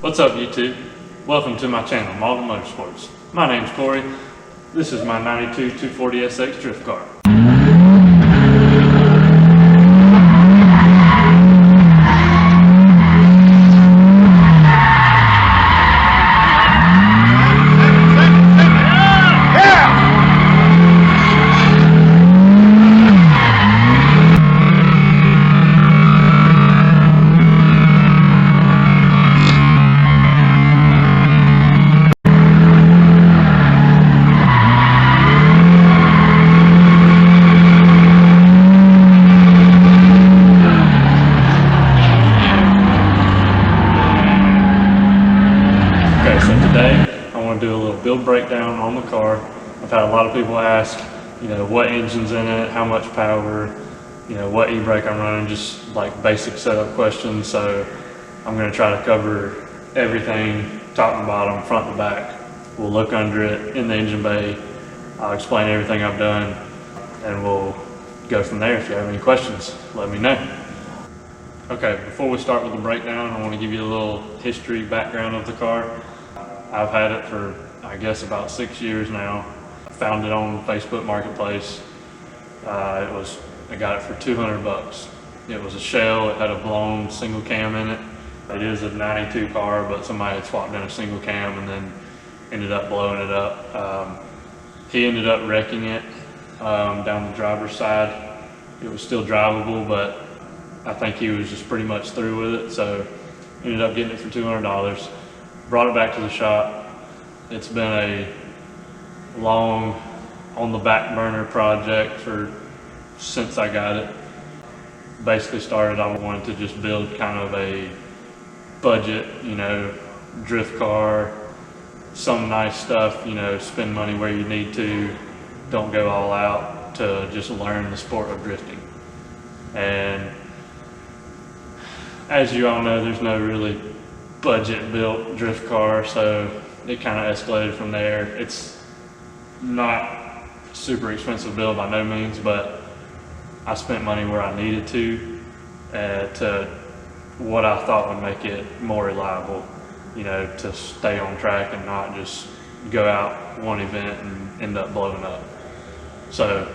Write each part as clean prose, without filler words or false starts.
What's up, YouTube? Welcome to my channel, Malden Motorsports. My name's Corey. This is my 92 240SX drift car. Okay, so today I want to do a little build breakdown on the car. I've had a lot of people ask, what engine's in it, how much power, what e-brake I'm running, just like basic setup questions. So I'm going to try to cover everything, top and bottom, front to back. We'll look under it in the engine bay. I'll explain everything I've done, and we'll go from there. If you have any questions, let me know. Okay, before we start with the breakdown, I want to give you a little history background of the car. I've had it for, I guess, about 6 years now. I found it on Facebook Marketplace. I got it for 200 bucks. It was a shell. It had a blown single cam in it. It is a 92 car, but somebody had swapped in a single cam and then ended up blowing it up. He ended up wrecking it down the driver's side. It was still drivable, but I think he was just pretty much through with it, so ended up getting it for $200. Brought it back to the shop. It's been a long, on the back burner project since I got it. Basically started, I wanted to just build kind of a budget, drift car, some nice stuff, spend money where you need to, don't go all out, to just learn the sport of drifting. And as you all know, there's no really budget built drift car, so it kind of escalated from there. It's not super expensive build by no means, but I spent money where I needed to what I thought would make it more reliable, to stay on track and not just go out one event and end up blowing up. So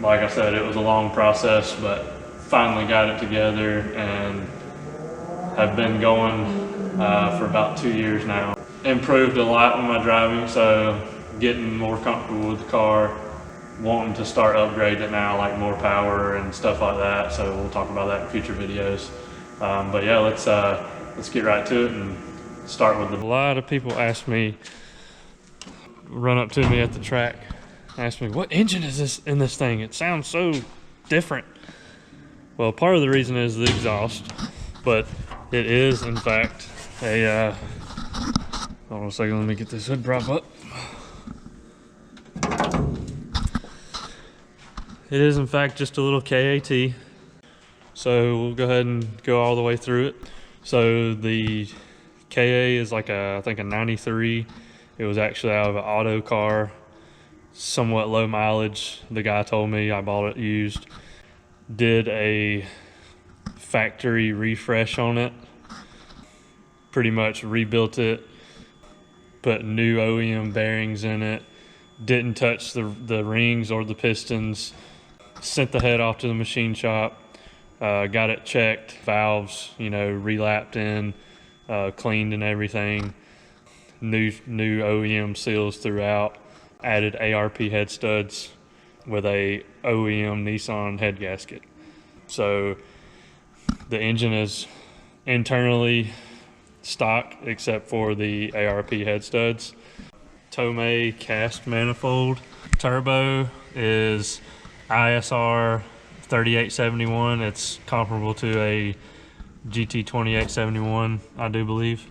like I said, it was a long process, but finally got it together and have been going for about 2 years now. Improved a lot with my driving, so getting more comfortable with the car, wanting to start upgrading it now, like more power and stuff like that. So we'll talk about that in future videos. But yeah, let's get right to it and start with a lot of people run up to me at the track, ask me, what engine is this in this thing? It sounds so different. Well, part of the reason is the exhaust, but it is in fact hold on a second, let me get this hood prop up. It is in fact just a little KAT. So we'll go ahead and go all the way through it. So the KA is like I think a 93. It was actually out of an auto car, somewhat low mileage. The guy told me, I bought it used. Did a factory refresh on it, pretty much rebuilt it, put new OEM bearings in it, didn't touch the rings or the pistons, sent the head off to the machine shop, got it checked, valves, relapped in, cleaned and everything, new OEM seals throughout, added ARP head studs with a OEM Nissan head gasket. So the engine is internally stock except for the ARP head studs. Tomei cast manifold. Turbo is ISR 3871. It's comparable to a GT 2871, I do believe.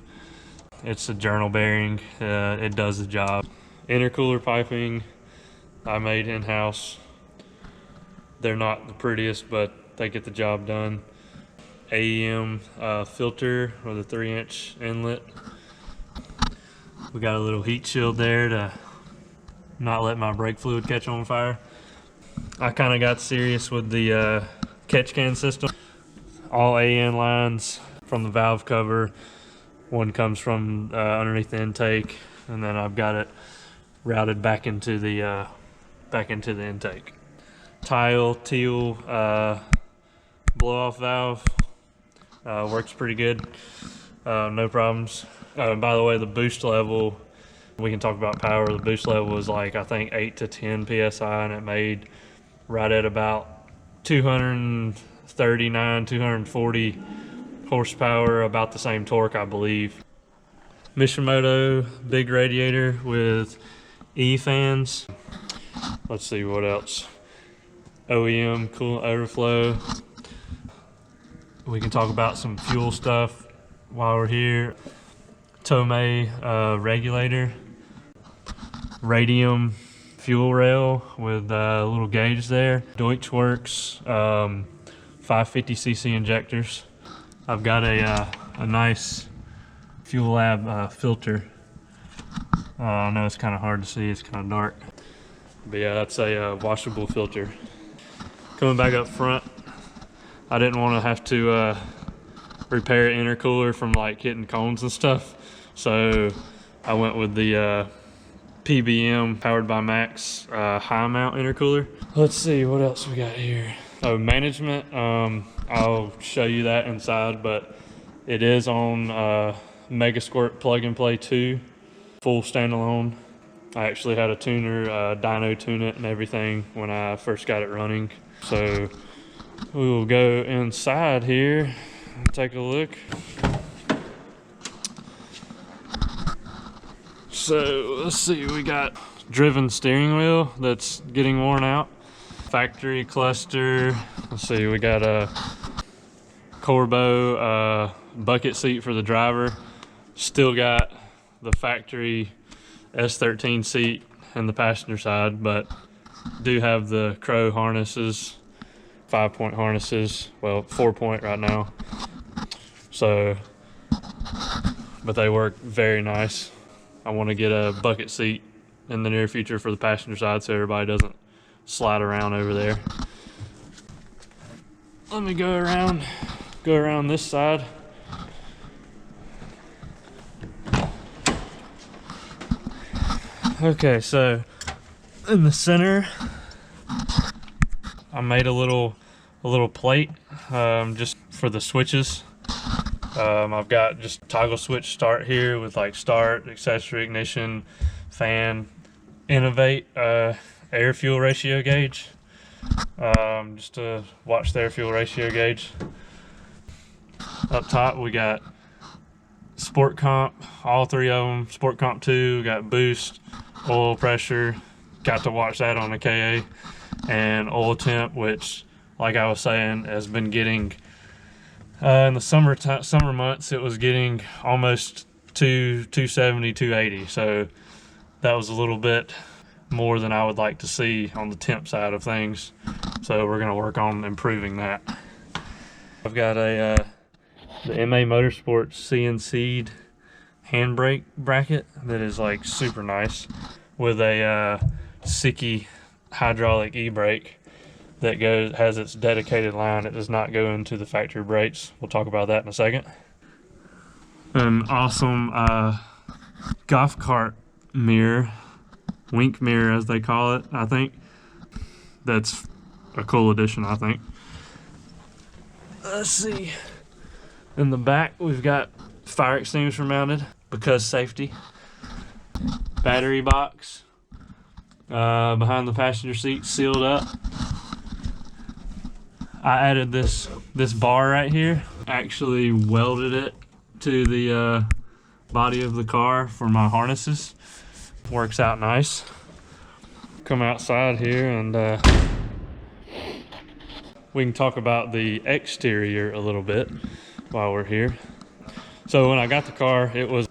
It's a journal bearing. It does the job. Intercooler piping I made in-house. They're not the prettiest, but they get the job done. AEM filter with a 3-inch inlet. We got a little heat shield there to not let my brake fluid catch on fire. I kind of got serious with the catch can system. All AN lines from the valve cover One comes from underneath the intake, and then I've got it routed back into the intake. Tile teal blow-off valve works pretty good. No problems. By the way, the boost level, we can talk about power. The boost level is like, I think 8 to 10 psi, and it made right at about 239, 240 horsepower, about the same torque, I believe. Mishimoto big radiator with E fans. Let's see what else. OEM coolant overflow. We can talk about some fuel stuff while we're here. Tomei regulator. Radium fuel rail with a little gauge there. Deutschwerks 550cc injectors. I've got a nice Fuel Lab filter. I know it's kind of hard to see, it's kind of dark. But yeah, that's a washable filter. Coming back up front, I didn't want to have to repair intercooler from like hitting cones and stuff. So I went with the PBM powered by Max high mount intercooler. Let's see what else we got here. Oh, management. I'll show you that inside, but it is on Mega Squirt Plug and Play 2, full standalone. I actually had a tuner, dyno tune it and everything when I first got it running. So we will go inside here and take a look. So let's see, we got driven steering wheel that's getting worn out. Factory cluster. Let's see, we got a Corbeau bucket seat for the driver. Still got the factory S13 seat in the passenger side, but do have the Crow harnesses, 5-point harnesses. Well, 4-point right now. So, but they work very nice. I want to get a bucket seat in the near future for the passenger side so everybody doesn't slide around over there. Let me go around this side. Okay, so in the center, I made a little plate just for the switches. I've got just toggle switch start here with like start, accessory, ignition, fan, innovate, air fuel ratio gauge, just to watch the air fuel ratio gauge. Up top we got Sport Comp, all three of them. Sport Comp 2, got boost, oil pressure, got to watch that on the KA, and oil temp, which like I was saying has been getting in the summer months it was getting almost 270, 280, so that was a little bit more than I would like to see on the temp side of things, so we're going to work on improving that. I've got the MA Motorsports CNC'd handbrake bracket that is like super nice with a Siki hydraulic e-brake that has its dedicated line. It does not go into the factory brakes. We'll talk about that in a second. An awesome golf cart mirror, wink mirror as they call it, I think. That's a cool addition, I think. Let's see. In the back, we've got fire extinguisher mounted because safety. Battery box behind the passenger seat, sealed up. I added this bar right here. Actually welded it to the body of the car for my harnesses. Works out nice. Come outside here and we can talk about the exterior a little bit while we're here. So when I got the car, it was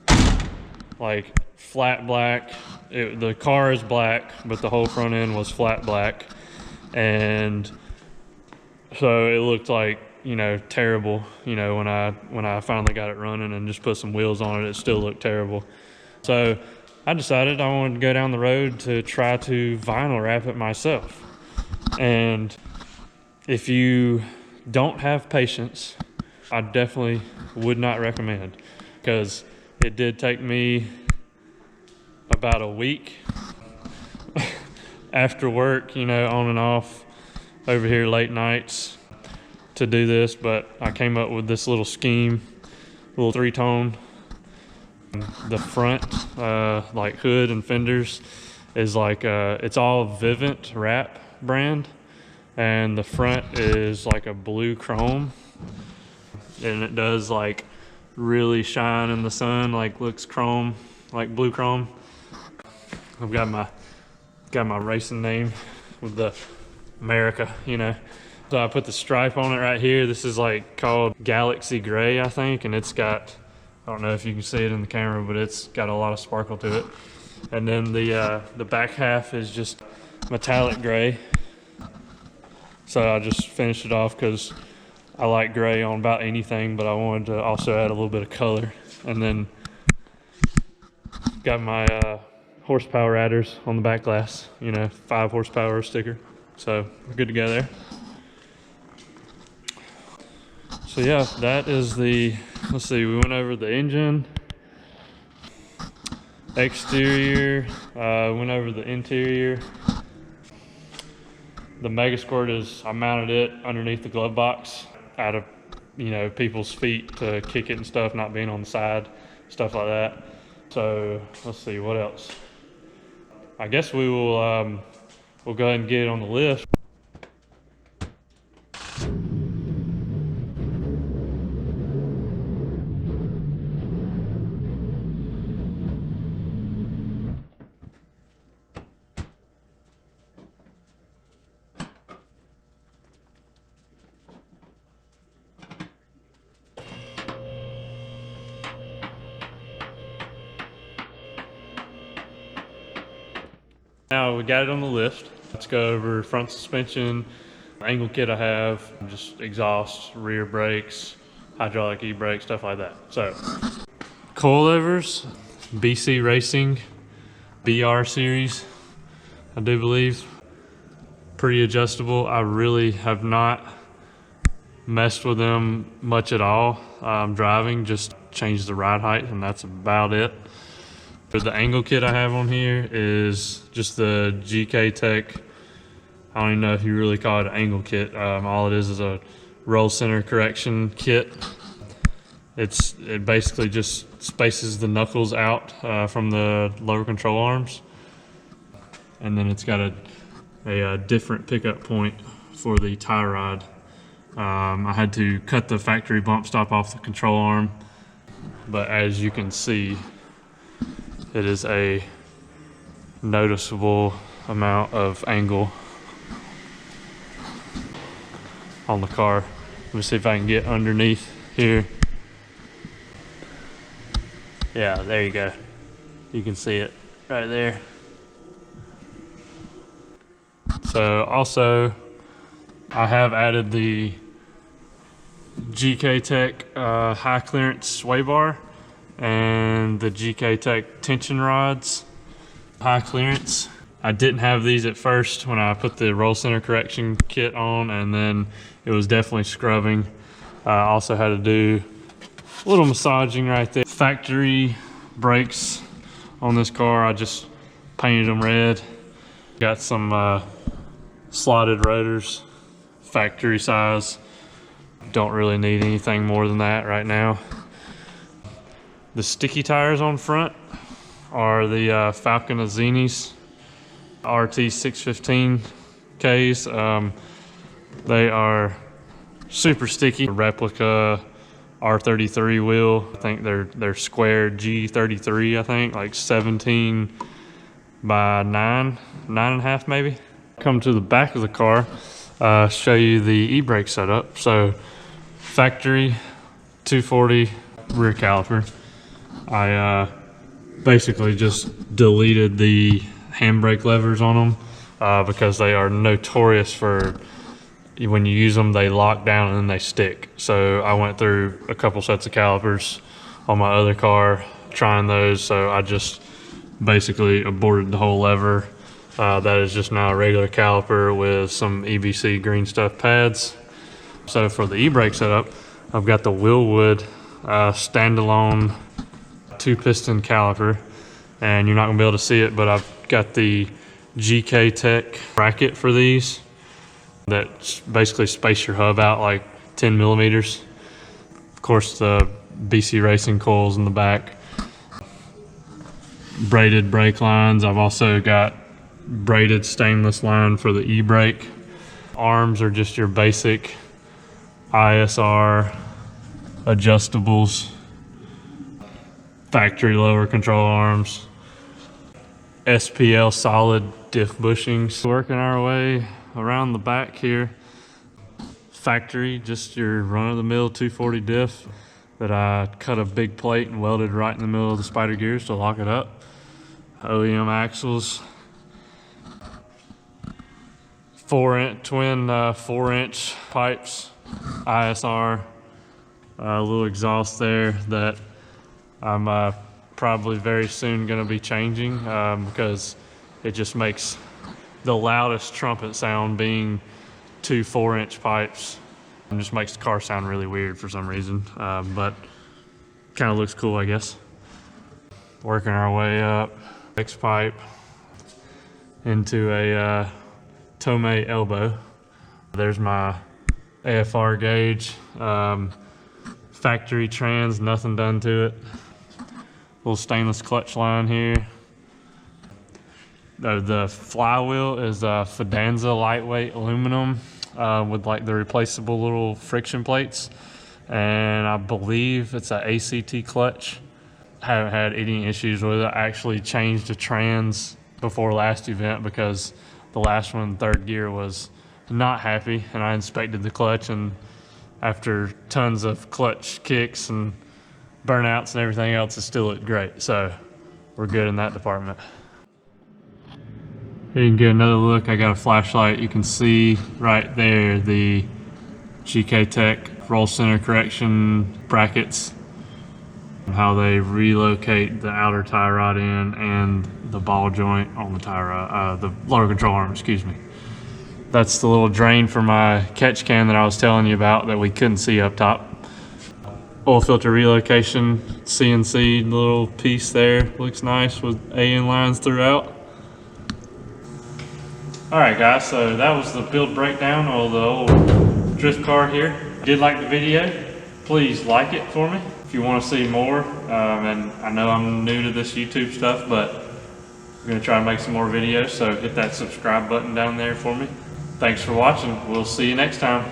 like flat black. The car is black, but the whole front end was flat black, and so it looked like, you know, terrible. You know, when I finally got it running and just put some wheels on it, it still looked terrible. So I decided I wanted to go down the road to try to vinyl wrap it myself. And if you don't have patience, I definitely would not recommend, because it did take me about a week after work, you know, on and off over here late nights to do this, but I came up with this little scheme, little 3-tone. The front, like hood and fenders is like, it's all Vivint wrap brand, and the front is like a blue chrome, and it does like really shine in the sun, like looks chrome, like blue chrome. I've got my racing name with the America, you know. So I put the stripe on it right here. This is like called Galaxy Gray, I think, and it's got, I don't know if you can see it in the camera, but it's got a lot of sparkle to it. And then the back half is just metallic gray. So I just finished it off because I like gray on about anything, but I wanted to also add a little bit of color. And then got my horsepower adders on the back glass, you know, 5 horsepower sticker. So we're good to go there. So yeah, that is the, let's see, we went over the engine, exterior, went over the interior. The Mega Squirt is, I mounted it underneath the glove box out of, you know, people's feet to kick it and stuff, not being on the side, stuff like that. So let's see, what else? I guess we will, we'll go ahead and get it on the lift. Now we got it on the lift. Let's go over front suspension, angle kit I have, just exhaust, rear brakes, hydraulic e-brake, stuff like that. So, coilovers, BC Racing, BR series, I do believe. Pretty adjustable. I really have not messed with them much at all. Driving, just changed the ride height and that's about it. But the angle kit I have on here is just the GK Tech. I don't even know if you really call it an angle kit. All it is a roll center correction kit. It basically just spaces the knuckles out from the lower control arms. And then it's got a different pickup point for the tie rod. I had to cut the factory bump stop off the control arm, but as you can see, it is a noticeable amount of angle on the car. Let me see if I can get underneath here. Yeah, there you go. You can see it right there. So also, I have added the GK Tech high clearance sway bar and the GK Tech tension rods, high clearance. I didn't have these at first when I put the roll center correction kit on, and then it was definitely scrubbing. I also had to do a little massaging right there. Factory brakes on this car, I just painted them red. Got some slotted rotors, factory size. Don't really need anything more than that right now. The sticky tires on front are the Falcon Azzinis RT 615Ks. They are super sticky. Replica R33 wheel. I think they're square G33, I think, like 17 by 9.5 maybe. Come to the back of the car, show you the e-brake setup. So factory 240 rear caliper. I basically just deleted the handbrake levers on them because they are notorious for, when you use them, they lock down and then they stick. So I went through a couple sets of calipers on my other car trying those, so I just basically aborted the whole lever. That is just now a regular caliper with some EBC green stuff pads. So for the e-brake setup, I've got the Willwood standalone 2-piston caliper, and you're not gonna be able to see it, but I've got the GK Tech bracket for these that basically space your hub out like 10 millimeters. Of course, the BC Racing coils in the back. Braided brake lines. I've also got braided stainless line for the e-brake. Arms are just your basic ISR adjustables. Factory lower control arms. SPL solid diff bushings. Working our way around the back here. Factory, just your run-of-the-mill 240 diff that I cut a big plate and welded right in the middle of the spider gears to lock it up. OEM axles. Twin 4-inch pipes, ISR. A little exhaust there that I'm probably very soon going to be changing because it just makes the loudest trumpet sound being 2 4-inch pipes. It just makes the car sound really weird for some reason, but kind of looks cool, I guess. Working our way up, X pipe into a Tomei elbow. There's my AFR gauge. Factory trans, nothing done to it. Little stainless clutch line here. The flywheel is Fidanza lightweight aluminum with like the replaceable little friction plates. And I believe it's an ACT clutch. Haven't had any issues with it. I actually changed the trans before last event because the last one, third gear, was not happy, and I inspected the clutch, and after tons of clutch kicks and burnouts and everything else, it still looked great. So we're good in that department. Here you can get another look. I got a flashlight. You can see right there the GK Tech roll center correction brackets and how they relocate the outer tie rod in and the ball joint on the tie rod, the lower control arm, excuse me. That's the little drain for my catch can that I was telling you about that we couldn't see up top. Oil filter relocation, CNC little piece there. Looks nice with AN lines throughout. All right, guys, so that was the build breakdown of the old drift car here. If you did like the video, please like it for me if you want to see more. And I know I'm new to this YouTube stuff, but I'm gonna try and make some more videos, so hit that subscribe button down there for me. Thanks for watching. We'll see you next time.